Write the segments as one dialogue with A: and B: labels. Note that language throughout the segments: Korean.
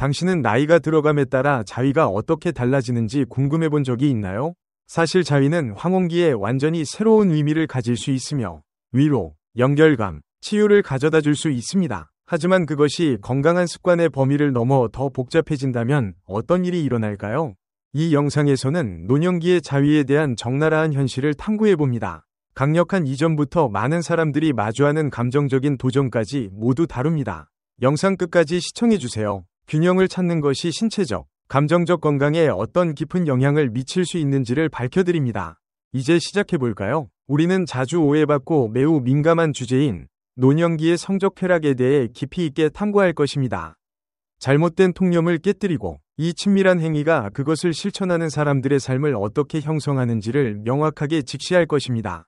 A: 당신은 나이가 들어감에 따라 자위가 어떻게 달라지는지 궁금해 본 적이 있나요? 사실 자위는 황혼기에 완전히 새로운 의미를 가질 수 있으며 위로, 연결감, 치유를 가져다 줄 수 있습니다. 하지만 그것이 건강한 습관의 범위를 넘어 더 복잡해진다면 어떤 일이 일어날까요? 이 영상에서는 노년기의 자위에 대한 적나라한 현실을 탐구해봅니다. 강력한 이전부터 많은 사람들이 마주하는 감정적인 도전까지 모두 다룹니다. 영상 끝까지 시청해주세요. 균형을 찾는 것이 신체적, 감정적 건강에 어떤 깊은 영향을 미칠 수 있는지를 밝혀드립니다. 이제 시작해볼까요? 우리는 자주 오해받고 매우 민감한 주제인 노년기의 성적 쾌락에 대해 깊이 있게 탐구할 것입니다. 잘못된 통념을 깨뜨리고 이 친밀한 행위가 그것을 실천하는 사람들의 삶을 어떻게 형성하는지를 명확하게 직시할 것입니다.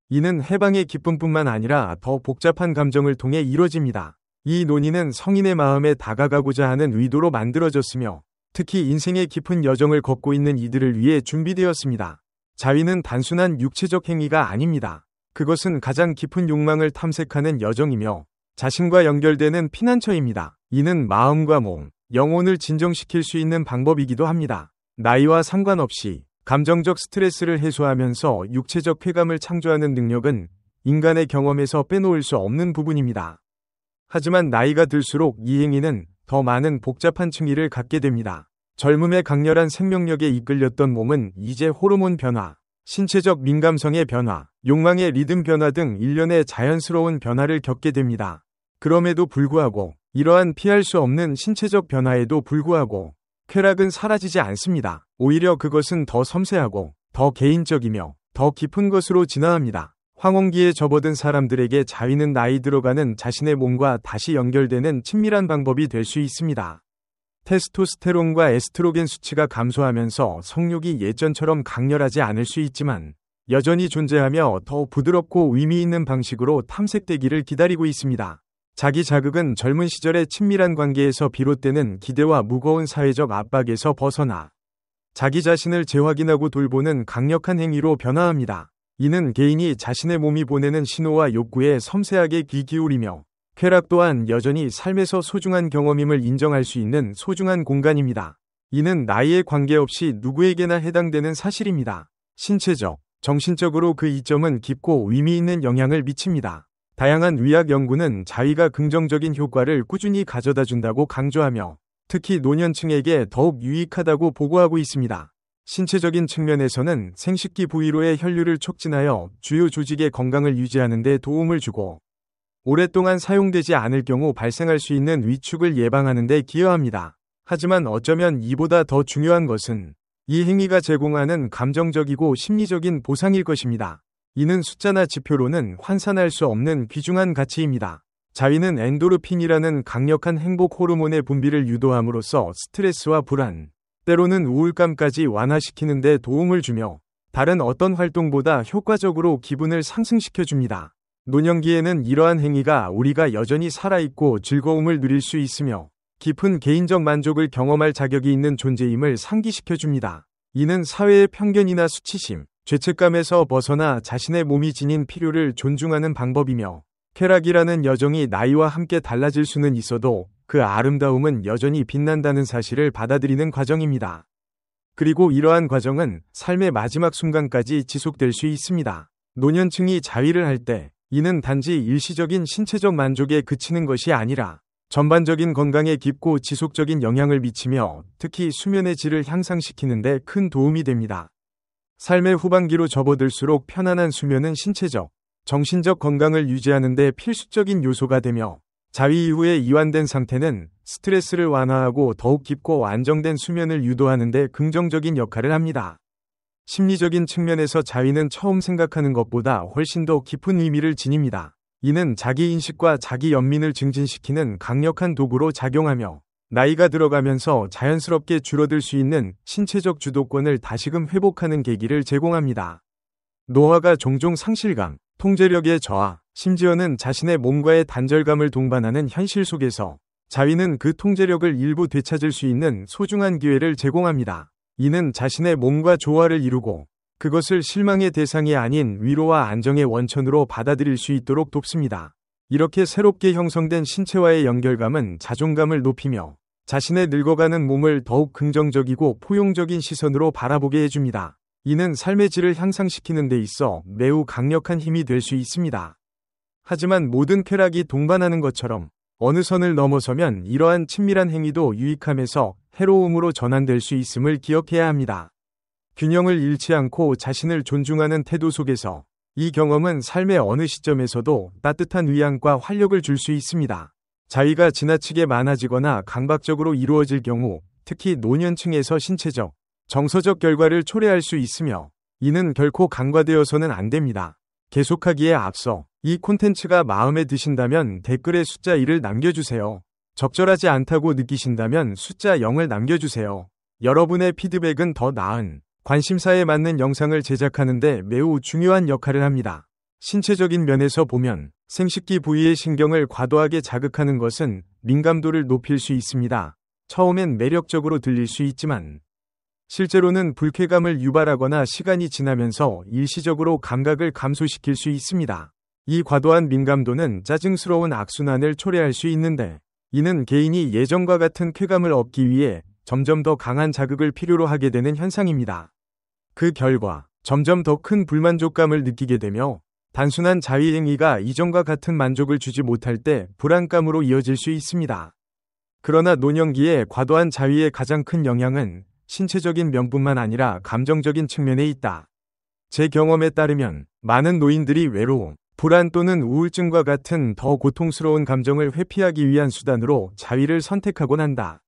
A: 이는 해방의 기쁨뿐만 아니라 더 복잡한 감정을 통해 이루어집니다. 이 논의는 성인의 마음에 다가가고자 하는 의도로 만들어졌으며 특히 인생의 깊은 여정을 걷고 있는 이들을 위해 준비되었습니다. 자위는 단순한 육체적 행위가 아닙니다. 그것은 가장 깊은 욕망을 탐색하는 여정이며 자신과 연결되는 피난처입니다. 이는 마음과 몸, 영혼을 진정시킬 수 있는 방법이기도 합니다. 나이와 상관없이 감정적 스트레스를 해소하면서 육체적 쾌감을 창조하는 능력은 인간의 경험에서 빼놓을 수 없는 부분입니다. 하지만 나이가 들수록 이 행위는 더 많은 복잡한 층위를 갖게 됩니다. 젊음의 강렬한 생명력에 이끌렸던 몸은 이제 호르몬 변화, 신체적 민감성의 변화, 욕망의 리듬 변화 등 일련의 자연스러운 변화를 겪게 됩니다. 그럼에도 불구하고 이러한 피할 수 없는 신체적 변화에도 불구하고 쾌락은 사라지지 않습니다. 오히려 그것은 더 섬세하고 더 개인적이며 더 깊은 것으로 진화합니다. 황혼기에 접어든 사람들에게 자위는 나이 들어가는 자신의 몸과 다시 연결되는 친밀한 방법이 될 수 있습니다. 테스토스테론과 에스트로겐 수치가 감소하면서 성욕이 예전처럼 강렬하지 않을 수 있지만 여전히 존재하며 더 부드럽고 의미 있는 방식으로 탐색되기를 기다리고 있습니다. 자기 자극은 젊은 시절의 친밀한 관계에서 비롯되는 기대와 무거운 사회적 압박에서 벗어나 자기 자신을 재확인하고 돌보는 강력한 행위로 변화합니다. 이는 개인이 자신의 몸이 보내는 신호와 욕구에 섬세하게 귀 기울이며 쾌락 또한 여전히 삶에서 소중한 경험임을 인정할 수 있는 소중한 공간입니다. 이는 나이에 관계없이 누구에게나 해당되는 사실입니다. 신체적, 정신적으로 그 이점은 깊고 의미 있는 영향을 미칩니다. 다양한 의학 연구는 자위가 긍정적인 효과를 꾸준히 가져다 준다고 강조하며 특히 노년층에게 더욱 유익하다고 보고하고 있습니다. 신체적인 측면에서는 생식기 부위로의 혈류를 촉진하여 주요 조직의 건강을 유지하는 데 도움을 주고 오랫동안 사용되지 않을 경우 발생할 수 있는 위축을 예방하는 데 기여합니다. 하지만 어쩌면 이보다 더 중요한 것은 이 행위가 제공하는 감정적이고 심리적인 보상일 것입니다. 이는 숫자나 지표로는 환산할 수 없는 귀중한 가치입니다. 자위는 엔도르핀이라는 강력한 행복 호르몬의 분비를 유도함으로써 스트레스와 불안, 때로는 우울감까지 완화시키는 데 도움을 주며 다른 어떤 활동보다 효과적으로 기분을 상승시켜줍니다. 노년기에는 이러한 행위가 우리가 여전히 살아있고 즐거움을 누릴 수 있으며 깊은 개인적 만족을 경험할 자격이 있는 존재임을 상기시켜줍니다. 이는 사회의 편견이나 수치심, 죄책감에서 벗어나 자신의 몸이 지닌 필요를 존중하는 방법이며 쾌락이라는 여정이 나이와 함께 달라질 수는 있어도 그 아름다움은 여전히 빛난다는 사실을 받아들이는 과정입니다. 그리고 이러한 과정은 삶의 마지막 순간까지 지속될 수 있습니다. 노년층이 자위를 할 때 이는 단지 일시적인 신체적 만족에 그치는 것이 아니라 전반적인 건강에 깊고 지속적인 영향을 미치며 특히 수면의 질을 향상시키는 데 큰 도움이 됩니다. 삶의 후반기로 접어들수록 편안한 수면은 신체적, 정신적 건강을 유지하는 데 필수적인 요소가 되며 자위 이후에 이완된 상태는 스트레스를 완화하고 더욱 깊고 안정된 수면을 유도하는 데 긍정적인 역할을 합니다. 심리적인 측면에서 자위는 처음 생각하는 것보다 훨씬 더 깊은 의미를 지닙니다. 이는 자기인식과 자기연민을 증진시키는 강력한 도구로 작용하며 나이가 들어가면서 자연스럽게 줄어들 수 있는 신체적 주도권을 다시금 회복하는 계기를 제공합니다. 노화가 종종 상실감, 통제력의 저하, 심지어는 자신의 몸과의 단절감을 동반하는 현실 속에서 자위는 그 통제력을 일부 되찾을 수 있는 소중한 기회를 제공합니다. 이는 자신의 몸과 조화를 이루고 그것을 실망의 대상이 아닌 위로와 안정의 원천으로 받아들일 수 있도록 돕습니다. 이렇게 새롭게 형성된 신체와의 연결감은 자존감을 높이며 자신의 늙어가는 몸을 더욱 긍정적이고 포용적인 시선으로 바라보게 해줍니다. 이는 삶의 질을 향상시키는 데 있어 매우 강력한 힘이 될 수 있습니다. 하지만 모든 쾌락이 동반하는 것처럼 어느 선을 넘어서면 이러한 친밀한 행위도 유익함에서 해로움으로 전환될 수 있음을 기억해야 합니다. 균형을 잃지 않고 자신을 존중하는 태도 속에서 이 경험은 삶의 어느 시점에서도 따뜻한 위안과 활력을 줄 수 있습니다. 자위가 지나치게 많아지거나 강박적으로 이루어질 경우 특히 노년층에서 신체적, 정서적 결과를 초래할 수 있으며 이는 결코 간과되어서는 안 됩니다. 계속하기에 앞서 이 콘텐츠가 마음에 드신다면 댓글에 숫자 1을 남겨주세요. 적절하지 않다고 느끼신다면 숫자 0을 남겨주세요. 여러분의 피드백은 더 나은 관심사에 맞는 영상을 제작하는 데 매우 중요한 역할을 합니다. 신체적인 면에서 보면 생식기 부위의 신경을 과도하게 자극하는 것은 민감도를 높일 수 있습니다. 처음엔 매력적으로 들릴 수 있지만 실제로는 불쾌감을 유발하거나 시간이 지나면서 일시적으로 감각을 감소시킬 수 있습니다. 이 과도한 민감도는 짜증스러운 악순환을 초래할 수 있는데 이는 개인이 예전과 같은 쾌감을 얻기 위해 점점 더 강한 자극을 필요로 하게 되는 현상입니다. 그 결과 점점 더 큰 불만족감을 느끼게 되며 단순한 자위 행위가 이전과 같은 만족을 주지 못할 때 불안감으로 이어질 수 있습니다. 그러나 노년기에 과도한 자위의 가장 큰 영향은 신체적인 면뿐만 아니라 감정적인 측면에 있다. 제 경험에 따르면 많은 노인들이 외로움, 불안 또는 우울증과 같은 더 고통스러운 감정을 회피하기 위한 수단으로 자위를 선택하곤 한다.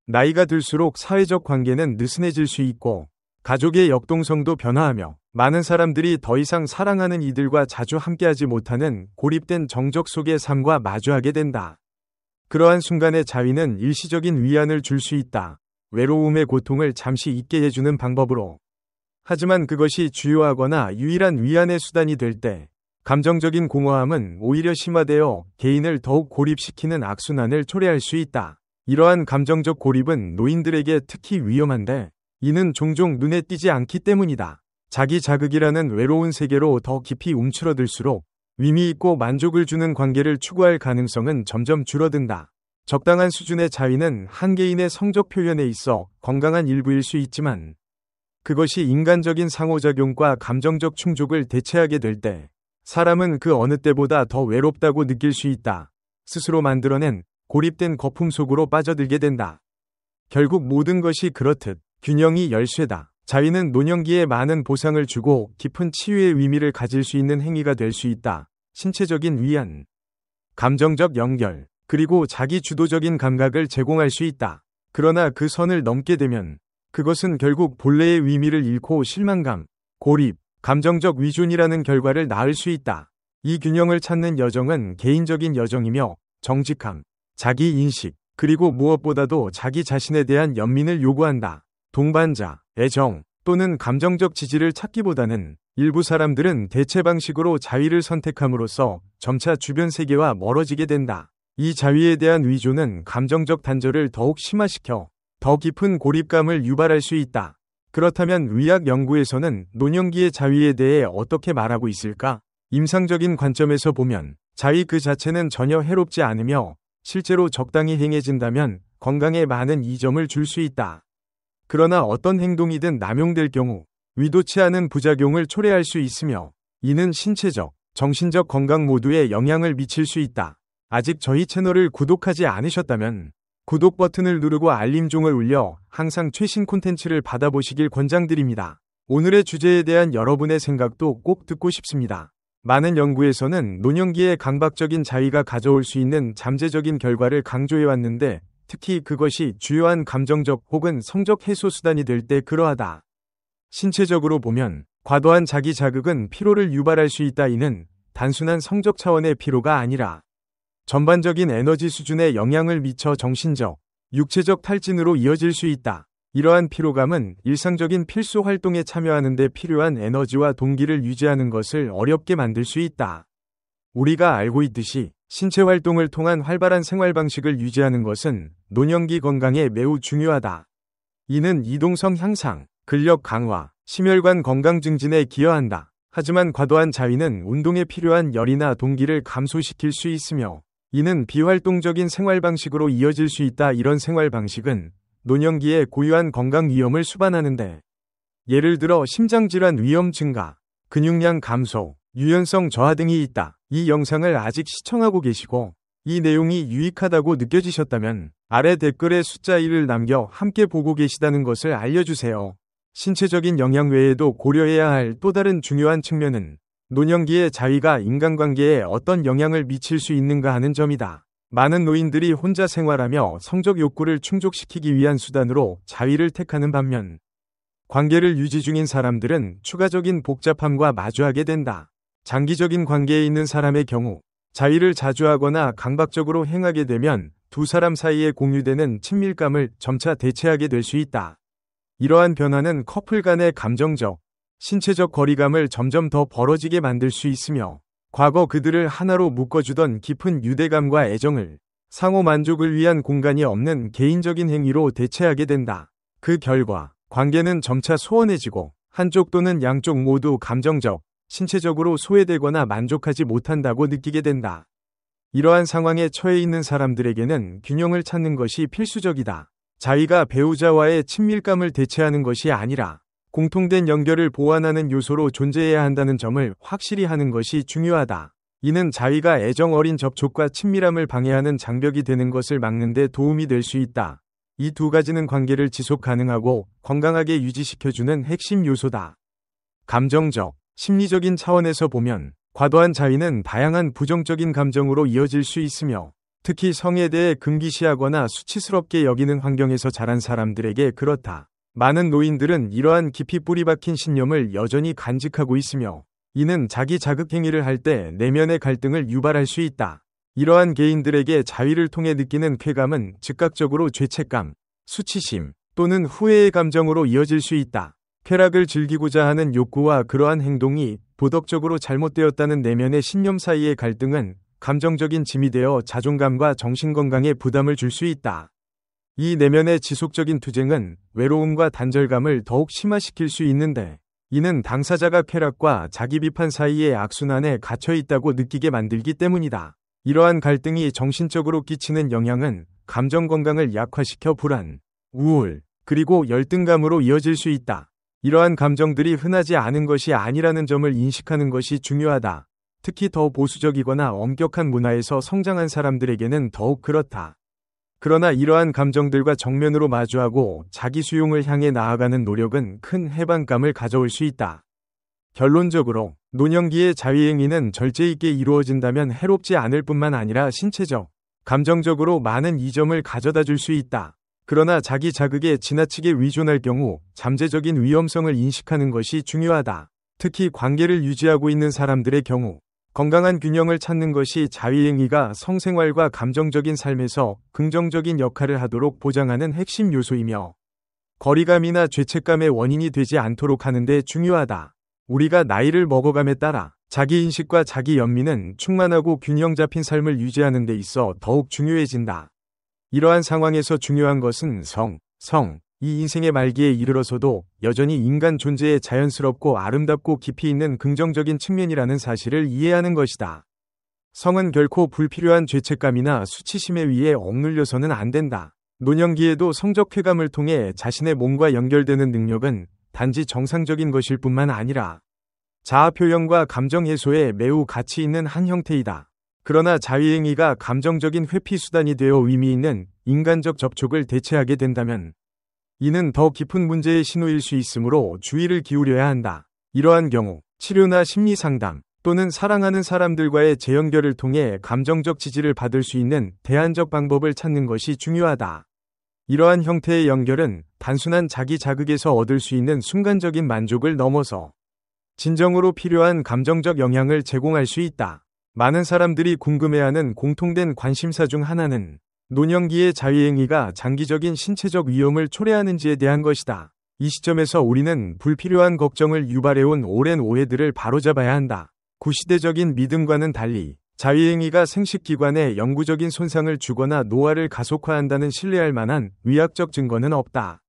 A: 나이가 들수록 사회적 관계는 느슨해질 수 있고 가족의 역동성도 변화하며 많은 사람들이 더 이상 사랑하는 이들과 자주 함께하지 못하는 고립된 정적 속의 삶과 마주하게 된다. 그러한 순간에 자위는 일시적인 위안을 줄 수 있다. 외로움의 고통을 잠시 잊게 해주는 방법으로. 하지만 그것이 주요하거나 유일한 위안의 수단이 될 때 감정적인 공허함은 오히려 심화되어 개인을 더욱 고립시키는 악순환을 초래할 수 있다. 이러한 감정적 고립은 노인들에게 특히 위험한데 이는 종종 눈에 띄지 않기 때문이다. 자기 자극이라는 외로운 세계로 더 깊이 움츠러들수록 의미 있고 만족을 주는 관계를 추구할 가능성은 점점 줄어든다. 적당한 수준의 자위는 한 개인의 성적 표현에 있어 건강한 일부일 수 있지만 그것이 인간적인 상호작용과 감정적 충족을 대체하게 될 때 사람은 그 어느 때보다 더 외롭다고 느낄 수 있다. 스스로 만들어낸 고립된 거품 속으로 빠져들게 된다. 결국 모든 것이 그렇듯 균형이 열쇠다. 자위는 노년기에 많은 보상을 주고 깊은 치유의 의미를 가질 수 있는 행위가 될 수 있다. 신체적인 위안, 감정적 연결, 그리고 자기 주도적인 감각을 제공할 수 있다. 그러나 그 선을 넘게 되면 그것은 결국 본래의 의미를 잃고 실망감, 고립, 감정적 위존이라는 결과를 낳을 수 있다. 이 균형을 찾는 여정은 개인적인 여정이며 정직함, 자기 인식, 그리고 무엇보다도 자기 자신에 대한 연민을 요구한다. 동반자, 애정 또는 감정적 지지를 찾기보다는 일부 사람들은 대체 방식으로 자위를 선택함으로써 점차 주변 세계와 멀어지게 된다. 이 자위에 대한 위조는 감정적 단절을 더욱 심화시켜 더 깊은 고립감을 유발할 수 있다. 그렇다면 의학 연구에서는 노년기의 자위에 대해 어떻게 말하고 있을까? 임상적인 관점에서 보면 자위 그 자체는 전혀 해롭지 않으며 실제로 적당히 행해진다면 건강에 많은 이점을 줄 수 있다. 그러나 어떤 행동이든 남용될 경우 의도치 않은 부작용을 초래할 수 있으며 이는 신체적, 정신적 건강 모두에 영향을 미칠 수 있다. 아직 저희 채널을 구독하지 않으셨다면 구독 버튼을 누르고 알림종을 울려 항상 최신 콘텐츠를 받아보시길 권장드립니다. 오늘의 주제에 대한 여러분의 생각도 꼭 듣고 싶습니다. 많은 연구에서는 노년기에 강박적인 자위가 가져올 수 있는 잠재적인 결과를 강조해왔는데 특히 그것이 주요한 감정적 혹은 성적 해소 수단이 될 때 그러하다. 신체적으로 보면 과도한 자기 자극은 피로를 유발할 수 있다. 이는 단순한 성적 차원의 피로가 아니라 전반적인 에너지 수준에 영향을 미쳐 정신적, 육체적 탈진으로 이어질 수 있다. 이러한 피로감은 일상적인 필수 활동에 참여하는 데 필요한 에너지와 동기를 유지하는 것을 어렵게 만들 수 있다. 우리가 알고 있듯이 신체 활동을 통한 활발한 생활 방식을 유지하는 것은 노년기 건강에 매우 중요하다. 이는 이동성 향상, 근력 강화, 심혈관 건강 증진에 기여한다. 하지만 과도한 자위는 운동에 필요한 열이나 동기를 감소시킬 수 있으며 이는 비활동적인 생활 방식으로 이어질 수 있다. 이런 생활 방식은 노년기에 고유한 건강 위험을 수반하는데, 예를 들어 심장질환 위험 증가, 근육량 감소, 유연성 저하 등이 있다. 이 영상을 아직 시청하고 계시고 이 내용이 유익하다고 느껴지셨다면 아래 댓글에 숫자 1을 남겨 함께 보고 계시다는 것을 알려주세요. 신체적인 영향 외에도 고려해야 할 또 다른 중요한 측면은 노년기의 자위가 인간관계에 어떤 영향을 미칠 수 있는가 하는 점이다. 많은 노인들이 혼자 생활하며 성적 욕구를 충족시키기 위한 수단으로 자위를 택하는 반면 관계를 유지 중인 사람들은 추가적인 복잡함과 마주하게 된다. 장기적인 관계에 있는 사람의 경우 자위를 자주 하거나 강박적으로 행하게 되면 두 사람 사이에 공유되는 친밀감을 점차 대체하게 될 수 있다. 이러한 변화는 커플 간의 감정적, 신체적 거리감을 점점 더 벌어지게 만들 수 있으며 과거 그들을 하나로 묶어주던 깊은 유대감과 애정을 상호 만족을 위한 공간이 없는 개인적인 행위로 대체하게 된다. 그 결과 관계는 점차 소원해지고 한쪽 또는 양쪽 모두 감정적, 신체적으로 소외되거나 만족하지 못한다고 느끼게 된다. 이러한 상황에 처해 있는 사람들에게는 균형을 찾는 것이 필수적이다. 자위가 배우자와의 친밀감을 대체하는 것이 아니라 공통된 연결을 보완하는 요소로 존재해야 한다는 점을 확실히 하는 것이 중요하다. 이는 자위가 애정 어린 접촉과 친밀함을 방해하는 장벽이 되는 것을 막는 데 도움이 될 수 있다. 이 두 가지는 관계를 지속 가능하고 건강하게 유지시켜주는 핵심 요소다. 감정적, 심리적인 차원에서 보면 과도한 자위는 다양한 부정적인 감정으로 이어질 수 있으며 특히 성에 대해 금기시하거나 수치스럽게 여기는 환경에서 자란 사람들에게 그렇다. 많은 노인들은 이러한 깊이 뿌리 박힌 신념을 여전히 간직하고 있으며 이는 자기 자극 행위를 할 때 내면의 갈등을 유발할 수 있다. 이러한 개인들에게 자위를 통해 느끼는 쾌감은 즉각적으로 죄책감, 수치심 또는 후회의 감정으로 이어질 수 있다. 쾌락을 즐기고자 하는 욕구와 그러한 행동이 도덕적으로 잘못되었다는 내면의 신념 사이의 갈등은 감정적인 짐이 되어 자존감과 정신건강에 부담을 줄 수 있다. 이 내면의 지속적인 투쟁은 외로움과 단절감을 더욱 심화시킬 수 있는데 이는 당사자가 쾌락과 자기 비판 사이의 악순환에 갇혀 있다고 느끼게 만들기 때문이다. 이러한 갈등이 정신적으로 끼치는 영향은 감정 건강을 약화시켜 불안, 우울, 그리고 열등감으로 이어질 수 있다. 이러한 감정들이 흔하지 않은 것이 아니라는 점을 인식하는 것이 중요하다. 특히 더 보수적이거나 엄격한 문화에서 성장한 사람들에게는 더욱 그렇다. 그러나 이러한 감정들과 정면으로 마주하고 자기 수용을 향해 나아가는 노력은 큰 해방감을 가져올 수 있다. 결론적으로 노년기의 자위행위는 절제 있게 이루어진다면 해롭지 않을 뿐만 아니라 신체적, 감정적으로 많은 이점을 가져다 줄 수 있다. 그러나 자기 자극에 지나치게 의존할 경우 잠재적인 위험성을 인식하는 것이 중요하다. 특히 관계를 유지하고 있는 사람들의 경우 건강한 균형을 찾는 것이 자위행위가 성생활과 감정적인 삶에서 긍정적인 역할을 하도록 보장하는 핵심 요소이며 거리감이나 죄책감의 원인이 되지 않도록 하는 데 중요하다. 우리가 나이를 먹어감에 따라 자기인식과 자기 연민은 충만하고 균형 잡힌 삶을 유지하는 데 있어 더욱 중요해진다. 이러한 상황에서 중요한 것은 이 인생의 말기에 이르러서도 여전히 인간 존재의 자연스럽고 아름답고 깊이 있는 긍정적인 측면이라는 사실을 이해하는 것이다. 성은 결코 불필요한 죄책감이나 수치심에 의해 억눌려서는 안 된다. 노년기에도 성적 쾌감을 통해 자신의 몸과 연결되는 능력은 단지 정상적인 것일 뿐만 아니라 자아 표현과 감정 해소에 매우 가치 있는 한 형태이다. 그러나 자위행위가 감정적인 회피 수단이 되어 의미 있는 인간적 접촉을 대체하게 된다면 이는 더 깊은 문제의 신호일 수 있으므로 주의를 기울여야 한다. 이러한 경우 치료나 심리 상담 또는 사랑하는 사람들과의 재연결을 통해 감정적 지지를 받을 수 있는 대안적 방법을 찾는 것이 중요하다. 이러한 형태의 연결은 단순한 자기 자극에서 얻을 수 있는 순간적인 만족을 넘어서 진정으로 필요한 감정적 영향을 제공할 수 있다. 많은 사람들이 궁금해하는 공통된 관심사 중 하나는 노년기의 자위행위가 장기적인 신체적 위험을 초래하는지에 대한 것이다. 이 시점에서 우리는 불필요한 걱정을 유발해온 오랜 오해들을 바로잡아야 한다. 구시대적인 믿음과는 달리 자위행위가 생식기관에 영구적인 손상을 주거나 노화를 가속화한다는 신뢰할 만한 의학적 증거는 없다.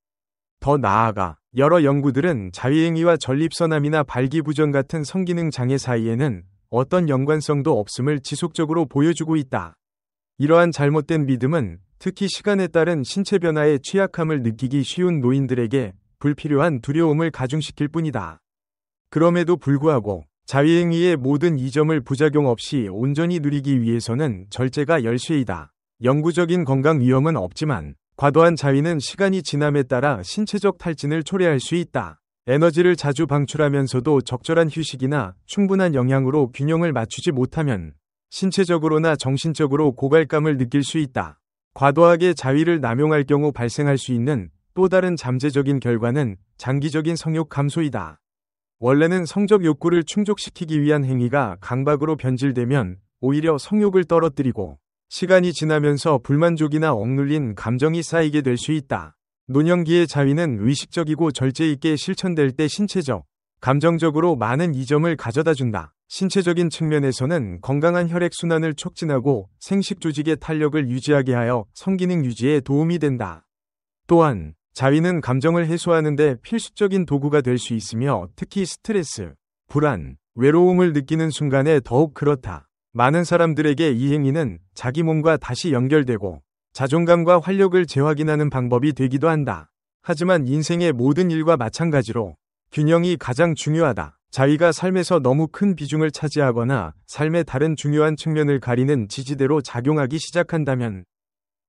A: 더 나아가 여러 연구들은 자위행위와 전립선암이나 발기부전 같은 성기능 장애 사이에는 어떤 연관성도 없음을 지속적으로 보여주고 있다. 이러한 잘못된 믿음은 특히 시간에 따른 신체 변화에 취약함을 느끼기 쉬운 노인들에게 불필요한 두려움을 가중시킬 뿐이다. 그럼에도 불구하고 자위행위의 모든 이점을 부작용 없이 온전히 누리기 위해서는 절제가 열쇠이다. 영구적인 건강 위험은 없지만 과도한 자위는 시간이 지남에 따라 신체적 탈진을 초래할 수 있다. 에너지를 자주 방출하면서도 적절한 휴식이나 충분한 영양으로 균형을 맞추지 못하면 신체적으로나 정신적으로 고갈감을 느낄 수 있다. 과도하게 자위를 남용할 경우 발생할 수 있는 또 다른 잠재적인 결과는 장기적인 성욕 감소이다. 원래는 성적 욕구를 충족시키기 위한 행위가 강박으로 변질되면 오히려 성욕을 떨어뜨리고 시간이 지나면서 불만족이나 억눌린 감정이 쌓이게 될 수 있다. 노년기의 자위는 의식적이고 절제 있게 실천될 때 신체적, 감정적으로 많은 이점을 가져다 준다. 신체적인 측면에서는 건강한 혈액순환을 촉진하고 생식 조직의 탄력을 유지하게 하여 성기능 유지에 도움이 된다. 또한 자위는 감정을 해소하는 데 필수적인 도구가 될 수 있으며 특히 스트레스, 불안, 외로움을 느끼는 순간에 더욱 그렇다. 많은 사람들에게 이 행위는 자기 몸과 다시 연결되고 자존감과 활력을 재확인하는 방법이 되기도 한다. 하지만 인생의 모든 일과 마찬가지로 균형이 가장 중요하다. 자위가 삶에서 너무 큰 비중을 차지하거나 삶의 다른 중요한 측면을 가리는 지지대로 작용하기 시작한다면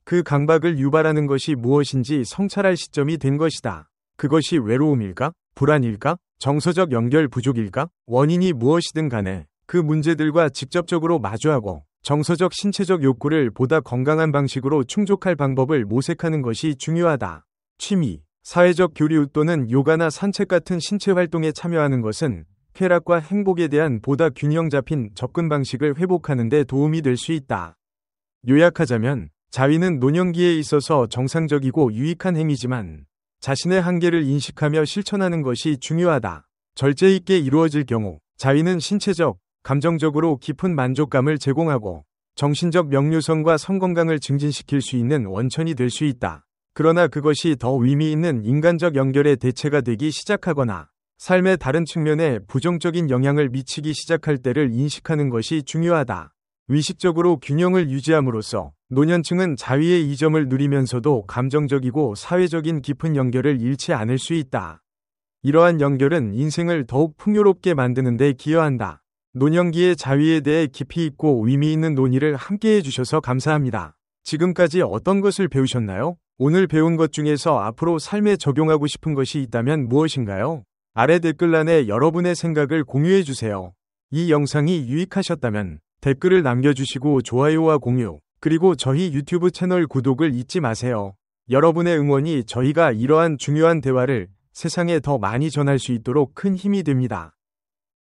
A: 그 강박을 유발하는 것이 무엇인지 성찰할 시점이 된 것이다. 그것이 외로움일까? 불안일까? 정서적 연결 부족일까? 원인이 무엇이든 간에 그 문제들과 직접적으로 마주하고 정서적 신체적 욕구를 보다 건강한 방식으로 충족할 방법을 모색하는 것이 중요하다. 취미, 사회적 교류 또는 요가나 산책 같은 신체 활동에 참여하는 것은 쾌락과 행복에 대한 보다 균형 잡힌 접근 방식을 회복하는 데 도움이 될 수 있다. 요약하자면 자위는 노년기에 있어서 정상적이고 유익한 행위지만 자신의 한계를 인식하며 실천하는 것이 중요하다. 절제 있게 이루어질 경우 자위는 신체적, 감정적으로 깊은 만족감을 제공하고 정신적 명료성과 성건강을 증진시킬 수 있는 원천이 될 수 있다. 그러나 그것이 더 의미 있는 인간적 연결의 대체가 되기 시작하거나 삶의 다른 측면에 부정적인 영향을 미치기 시작할 때를 인식하는 것이 중요하다. 의식적으로 균형을 유지함으로써 노년층은 자위의 이점을 누리면서도 감정적이고 사회적인 깊은 연결을 잃지 않을 수 있다. 이러한 연결은 인생을 더욱 풍요롭게 만드는 데 기여한다. 노년기의 자위에 대해 깊이 있고 의미 있는 논의를 함께 해주셔서 감사합니다. 지금까지 어떤 것을 배우셨나요? 오늘 배운 것 중에서 앞으로 삶에 적용하고 싶은 것이 있다면 무엇인가요? 아래 댓글란에 여러분의 생각을 공유해주세요. 이 영상이 유익하셨다면 댓글을 남겨주시고 좋아요와 공유, 그리고 저희 유튜브 채널 구독을 잊지 마세요. 여러분의 응원이 저희가 이러한 중요한 대화를 세상에 더 많이 전할 수 있도록 큰 힘이 됩니다.